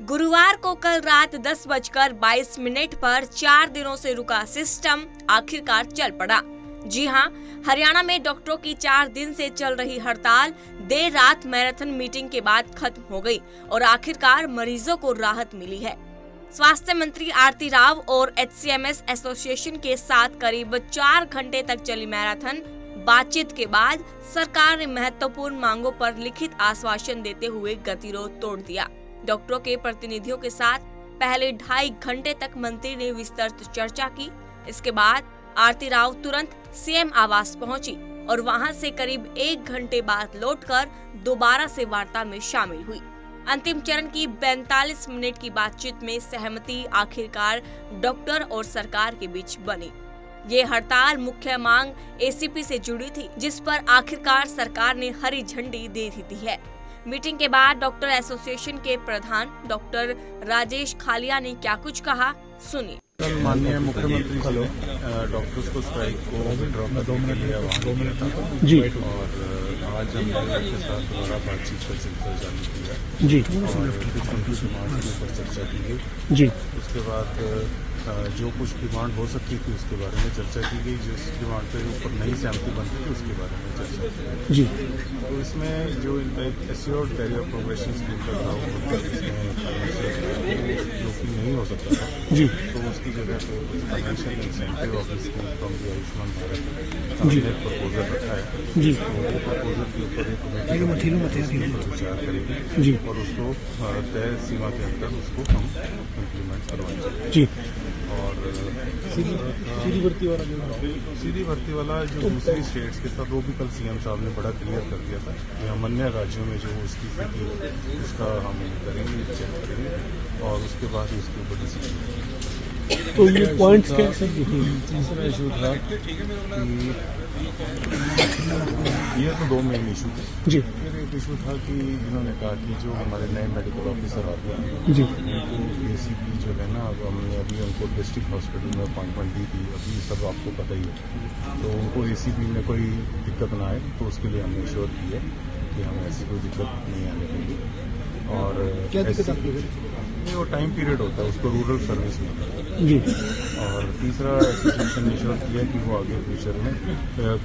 गुरुवार को कल रात 10:22 पर 4 दिनों से रुका सिस्टम आखिरकार चल पड़ा। जी हां, हरियाणा में डॉक्टरों की 4 दिन से चल रही हड़ताल देर रात मैराथन मीटिंग के बाद खत्म हो गई और आखिरकार मरीजों को राहत मिली है। स्वास्थ्य मंत्री आरती राव और HCMS एसोसिएशन के साथ करीब 4 घंटे तक चली मैराथन बातचीत के बाद सरकार ने महत्वपूर्ण मांगों पर लिखित आश्वासन देते हुए गतिरोध तोड़ दिया। डॉक्टरों के प्रतिनिधियों के साथ पहले 2.5 घंटे तक मंत्री ने विस्तृत चर्चा की। इसके बाद आरती राव तुरंत CM आवास पहुंची और वहां से करीब 1 घंटे बाद लौटकर दोबारा से वार्ता में शामिल हुई। अंतिम चरण की 42 मिनट की बातचीत में सहमति आखिरकार डॉक्टर और सरकार के बीच बनी। ये हड़ताल मुख्य मांग ACP से जुड़ी थी, जिस पर आखिरकार सरकार ने हरी झंडी दे दी है। मीटिंग के बाद डॉक्टर एसोसिएशन के प्रधान डॉक्टर राजेश खालिया ने क्या कुछ कहा, सुनिए। कल माननीय मुख्यमंत्री डॉक्टर्स को स्ट्राइक को विड्रॉ कर 2 मिनट लिया वहाँ जी, और आज हमने उनके साथ दोबारा बातचीत का सिलसिला चालू किया जी, डिमांड के ऊपर चर्चा की गई जी। उसके बाद जो कुछ डिमांड हो सकती थी उसके बारे में चर्चा की गई, जिस डिमांड के ऊपर नई सहमति बनती थी उसके बारे में चर्चा की गई जी। तो इसमें जो एश्योर्ड कैरियर प्रोग्रेशन स्कीम का लाभ होता है, इसमें जोखिम नहीं हो सकता था जी, तो उसकी जगह पे कुछ financial incentive of scheme from the Ayushman Bharat ji ने प्रपोजल रखा है जी। तो वो प्रपोजल के ऊपर एक विचार करेगी जी, और उसको तय सीमा के अंदर उसको हम इम्प्लीमेंट करवाएंगे जी। और सीधी भर्ती वाला जो दूसरी स्टेट्स के साथ वो भी कल CM साहब ने बड़ा क्लियर कर दिया था कि हम अन्य राज्यों में जो उसकी स्थिति है उसका हम करेंगे, चेक करेंगे और उसके बाद उसके ऊपर डिसीजन। तो ये पॉइंट्स क्या सर? तीसरा इशू था कि ये तो 2 मेन इशू थे जी। फिर एक इशू था कि इन्होंने कहा कि जो हमारे नए मेडिकल ऑफिसर आते हैं जी, उनको ACP जो है ना, अब हमने अभी उनको डिस्ट्रिक्ट हॉस्पिटल में अपॉइंटमेंट दी थी, अभी सब आपको पता ही है, तो उनको ACP में कोई दिक्कत ना आए, तो उसके लिए हमने श्योर किया कि हमें ऐसी कोई दिक्कत नहीं आने देंगे। और क्या दिक्कत आपकी? नहीं, वो टाइम पीरियड होता है, उसको रूरल सर्विस में जी। और तीसरा एसोसिएशन ने श्योर किया कि वो आगे फ्यूचर में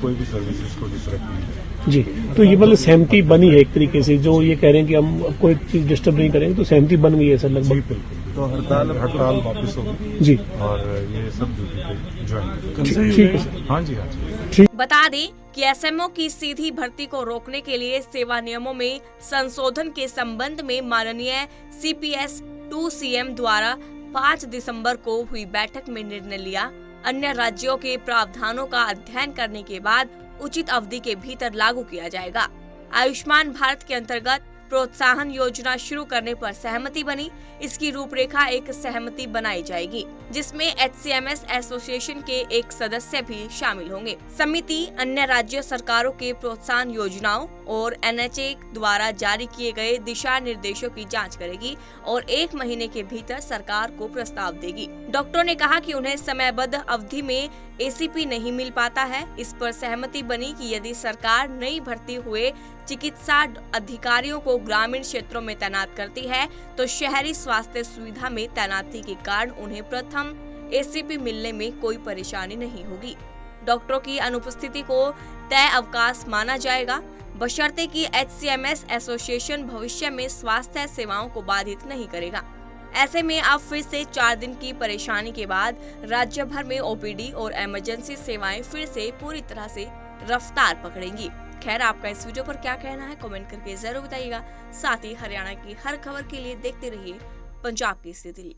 कोई भी सर्विसेज को डिस्टर्ब नहीं है जी। तो ये मतलब सहमति बनी है एक तरीके से, जो ये कह रहे हैं कि हम कोई चीज डिस्टर्ब नहीं करेंगे, तो सहमति बन गई है सर लगभग? बिल्कुल। तो हड़ताल वापस होगी जी, और ये सब ड्यूटी पे ज्वाइन ठीक है सर। हाँ जी, हाँ जी। बता दें कि SMO की सीधी भर्ती को रोकने के लिए सेवा नियमों में संशोधन के संबंध में माननीय CPS 2 CM द्वारा 5 दिसंबर को हुई बैठक में निर्णय लिया। अन्य राज्यों के प्रावधानों का अध्ययन करने के बाद उचित अवधि के भीतर लागू किया जाएगा। आयुष्मान भारत के अंतर्गत प्रोत्साहन योजना शुरू करने पर सहमति बनी। इसकी रूपरेखा एक सहमति बनाई जाएगी, जिसमें HCMS एसोसिएशन के एक सदस्य भी शामिल होंगे। समिति अन्य राज्य सरकारों के प्रोत्साहन योजनाओं और NHA द्वारा जारी किए गए दिशा निर्देशों की जांच करेगी और 1 महीने के भीतर सरकार को प्रस्ताव देगी। डॉक्टरों ने कहा कि उन्हें समयबद्ध अवधि में ACP नहीं मिल पाता है। इस पर सहमति बनी कि यदि सरकार नई भर्ती हुए चिकित्सा अधिकारियों को ग्रामीण क्षेत्रों में तैनात करती है, तो शहरी स्वास्थ्य सुविधा में तैनाती के कारण उन्हें प्रथम ACP मिलने में कोई परेशानी नहीं होगी। डॉक्टरों की अनुपस्थिति को तय अवकाश माना जाएगा, बशर्ते कि HCMS एसोसिएशन भविष्य में स्वास्थ्य सेवाओं को बाधित नहीं करेगा। ऐसे में अब फिर से 4 दिन की परेशानी के बाद राज्य भर में OPD और इमरजेंसी सेवाएं फिर से पूरी तरह से रफ्तार पकड़ेंगी। खैर, आपका इस वीडियो पर क्या कहना है कमेंट करके जरूर बताइएगा। साथ ही हरियाणा की हर खबर के लिए देखते रहिए पंजाब की स्थिति।